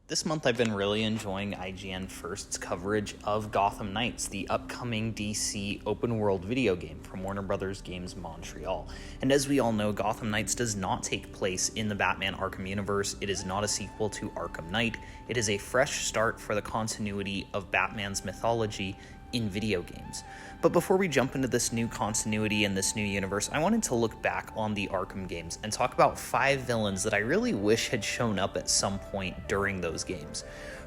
This month I've been really enjoying IGN First's coverage of Gotham Knights, the upcoming DC open-world video game from Warner Bros. Games Montreal. And as we all know, Gotham Knights does not take place in the Batman Arkham universe. It is not a sequel to Arkham Knight. It is a fresh start for the continuity of Batman's mythology in video games. But before we jump into this new continuity and this new universe, I wanted to look back on the Arkham games and talk about 5 villains that I really wish had shown up at some point during those games.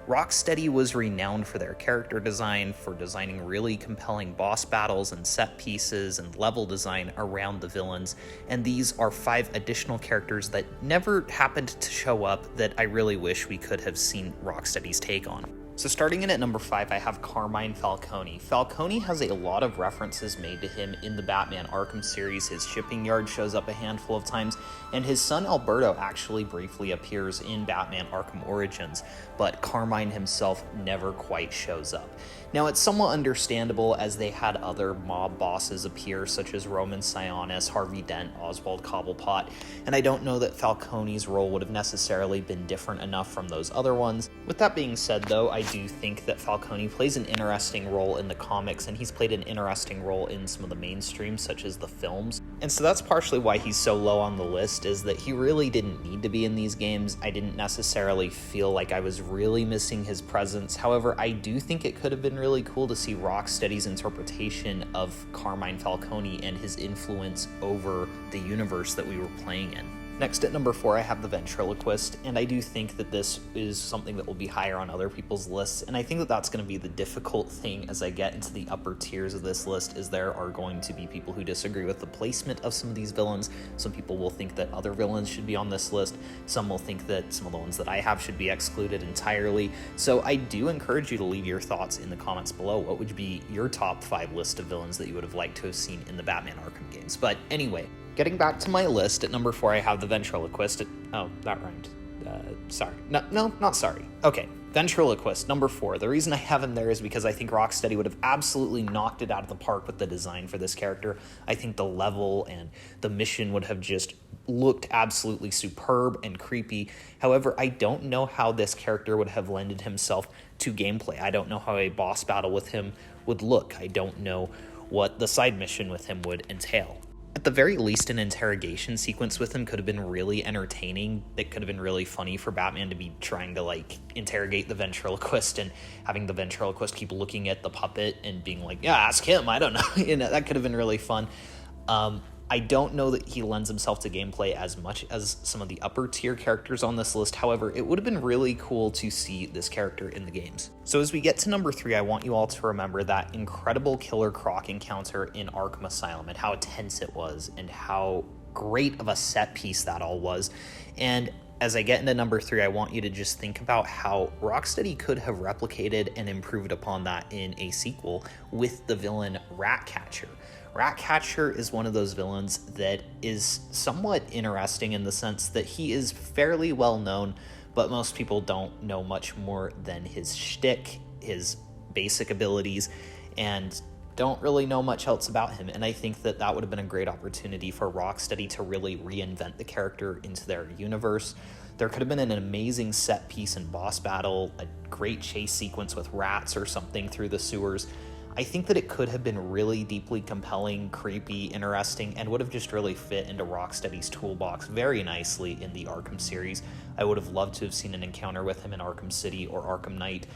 Rocksteady was renowned for their character design, for designing really compelling boss battles and set pieces and level design around the villains, and these are 5 additional characters that never happened to show up that I really wish we could have seen Rocksteady's take on. So starting in at number 5, I have Carmine Falcone. Falcone has a lot of references made to him in the Batman Arkham series. His shipping yard shows up a handful of times, and his son Alberto actually briefly appears in Batman Arkham Origins, but Carmine himself never quite shows up. Now, it's somewhat understandable as they had other mob bosses appear, such as Roman Sionis, Harvey Dent, Oswald Cobblepot, and I don't know that Falcone's role would have necessarily been different enough from those other ones. With that being said, though, I do think that Falcone plays an interesting role in the comics, and he's played an interesting role in some of the mainstream, such as the films. And so that's partially why he's so low on the list, is that he really didn't need to be in these games. I didn't necessarily feel like I was really missing his presence. However, I do think it could have been really cool to see Rocksteady's interpretation of Carmine Falcone and his influence over the universe that we were playing in. Next at number 4, I have the Ventriloquist, and I do think that this is something that will be higher on other people's lists, and I think that that's going to be the difficult thing as I get into the upper tiers of this list, is there are going to be people who disagree with the placement of some of these villains. Some people will think that other villains should be on this list. Some will think that some of the ones that I have should be excluded entirely. So I do encourage you to leave your thoughts in the comments below. What would be your top 5 list of villains that you would have liked to have seen in the Batman Arkham games? But anyway, getting back to my list, at number 4, I have the Ventriloquist. Oh, that rhymed. Sorry. No, not sorry. Okay, Ventriloquist, number 4. The reason I have him there is because I think Rocksteady would have absolutely knocked it out of the park with the design for this character. I think the level and the mission would have just looked absolutely superb and creepy. However, I don't know how this character would have lended himself to gameplay. I don't know how a boss battle with him would look. I don't know what the side mission with him would entail. At the very least, an interrogation sequence with him could have been really entertaining. It could have been really funny for Batman to be trying to, interrogate the Ventriloquist and having the Ventriloquist keep looking at the puppet and being like, yeah, ask him, I don't know. That could have been really fun. I don't know that he lends himself to gameplay as much as some of the upper tier characters on this list. However, it would have been really cool to see this character in the games. So as we get to number 3, I want you all to remember that incredible Killer Croc encounter in Arkham Asylum and how tense it was and how great of a set piece that all was. And as I get into number 3, I want you to just think about how Rocksteady could have replicated and improved upon that in a sequel with the villain Ratcatcher. Ratcatcher is one of those villains that is somewhat interesting in the sense that he is fairly well known, but most people don't know much more than his shtick, his basic abilities, and don't really know much else about him. And I think that that would have been a great opportunity for Rocksteady to really reinvent the character into their universe. There could have been an amazing set piece and boss battle, a great chase sequence with rats or something through the sewers. I think that it could have been really deeply compelling, creepy, interesting, and would have just really fit into Rocksteady's toolbox very nicely in the Arkham series. I would have loved to have seen an encounter with him in Arkham City or Arkham Knight.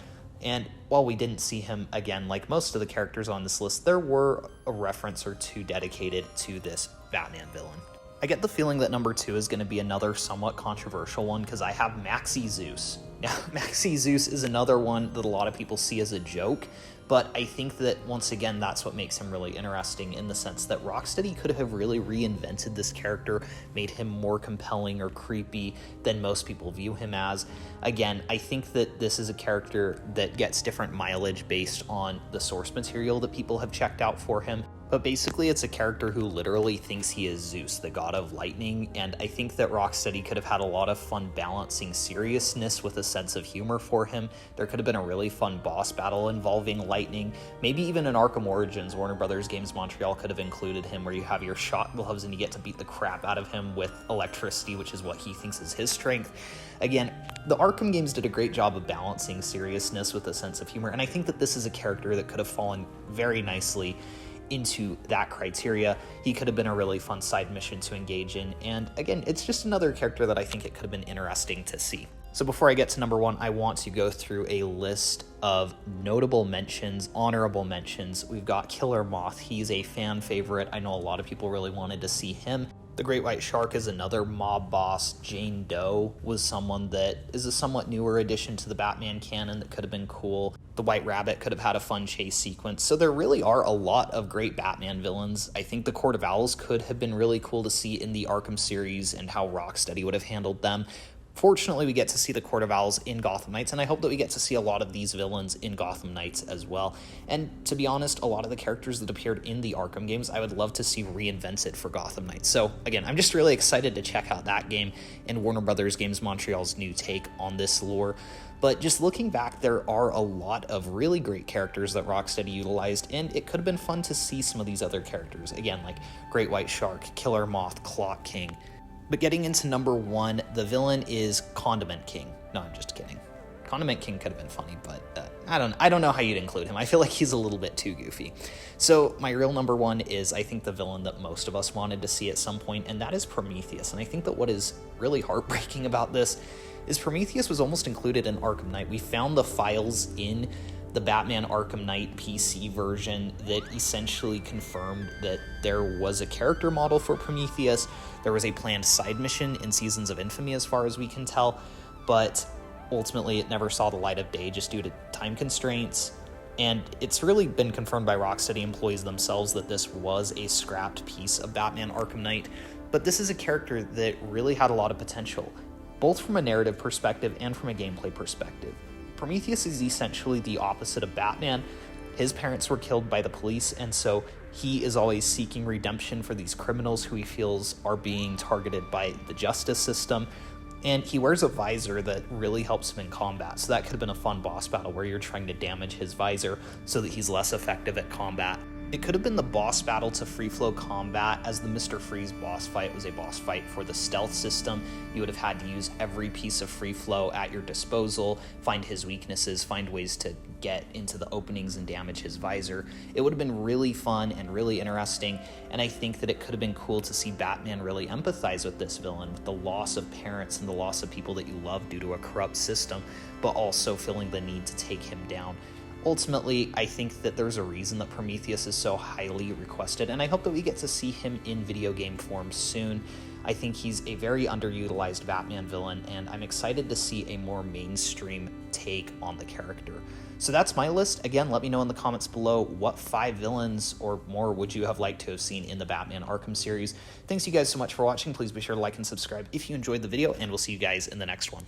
And while we didn't see him again, like most of the characters on this list, there were a reference or two dedicated to this Batman villain. I get the feeling that number 2 is going to be another somewhat controversial one because I have Maxie Zeus. Now, Maxie Zeus is another one that a lot of people see as a joke, but I think that, once again, that's what makes him really interesting in the sense that Rocksteady could have really reinvented this character, made him more compelling or creepy than most people view him as. Again, I think that this is a character that gets different mileage based on the source material that people have checked out for him. But basically, it's a character who literally thinks he is Zeus, the god of lightning, and I think that Rocksteady could have had a lot of fun balancing seriousness with a sense of humor for him. There could have been a really fun boss battle involving lightning. Maybe even in Arkham Origins, Warner Brothers Games Montreal could have included him, where you have your shot gloves and you get to beat the crap out of him with electricity, which is what he thinks is his strength. Again, the Arkham games did a great job of balancing seriousness with a sense of humor, and I think that this is a character that could have fallen very nicely into that criteria. He could have been a really fun side mission to engage in, and again, it's just another character that I think it could have been interesting to see. So before I get to number one, I want to go through a list of notable mentions, honorable mentions. We've got Killer Moth. He's a fan favorite. I know a lot of people really wanted to see him. The Great White Shark is another mob boss. Jane Doe was someone that is a somewhat newer addition to the Batman canon that could have been cool. The White Rabbit could have had a fun chase sequence. So there really are a lot of great Batman villains. I think the Court of Owls could have been really cool to see in the Arkham series and how Rocksteady would have handled them. Fortunately, we get to see the Court of Owls in Gotham Knights, and I hope that we get to see a lot of these villains in Gotham Knights as well. And to be honest, a lot of the characters that appeared in the Arkham games, I would love to see reinvented for Gotham Knights. So again, I'm just really excited to check out that game and Warner Brothers Games Montreal's new take on this lore. But just looking back, there are a lot of really great characters that Rocksteady utilized, and it could have been fun to see some of these other characters. Again, like Great White Shark, Killer Moth, Clock King. But getting into number one, the villain is Condiment King. No, I'm just kidding. Condiment King could have been funny, but I don't know how you'd include him. I feel like he's a little bit too goofy. So my real number one is, I think, the villain that most of us wanted to see at some point, and that is Prometheus. And I think that what is really heartbreaking about this is Prometheus was almost included in Arkham Knight. We found the files in the Batman Arkham Knight PC version that essentially confirmed that there was a character model for Prometheus. There was a planned side mission in Seasons of Infamy, as far as we can tell, but ultimately it never saw the light of day just due to time constraints. And it's really been confirmed by Rocksteady employees themselves that this was a scrapped piece of Batman Arkham Knight. But this is a character that really had a lot of potential, both from a narrative perspective and from a gameplay perspective. Prometheus is essentially the opposite of Batman. His parents were killed by the police, and so he is always seeking redemption for these criminals who he feels are being targeted by the justice system. And he wears a visor that really helps him in combat. So that could have been a fun boss battle where you're trying to damage his visor so that he's less effective at combat. It could have been the boss battle to free flow combat, as the Mr. Freeze boss fight was a boss fight for the stealth system. You would have had to use every piece of free flow at your disposal, find his weaknesses, find ways to get into the openings and damage his visor. It would have been really fun and really interesting, and I think that it could have been cool to see Batman really empathize with this villain, with the loss of parents and the loss of people that you love due to a corrupt system, but also feeling the need to take him down. Ultimately, I think that there's a reason that Prometheus is so highly requested, and I hope that we get to see him in video game form soon. I think he's a very underutilized Batman villain, and I'm excited to see a more mainstream take on the character. So that's my list. Again, let me know in the comments below what 5 villains or more would you have liked to have seen in the Batman Arkham series. Thanks you guys so much for watching. Please be sure to like and subscribe if you enjoyed the video, and we'll see you guys in the next one.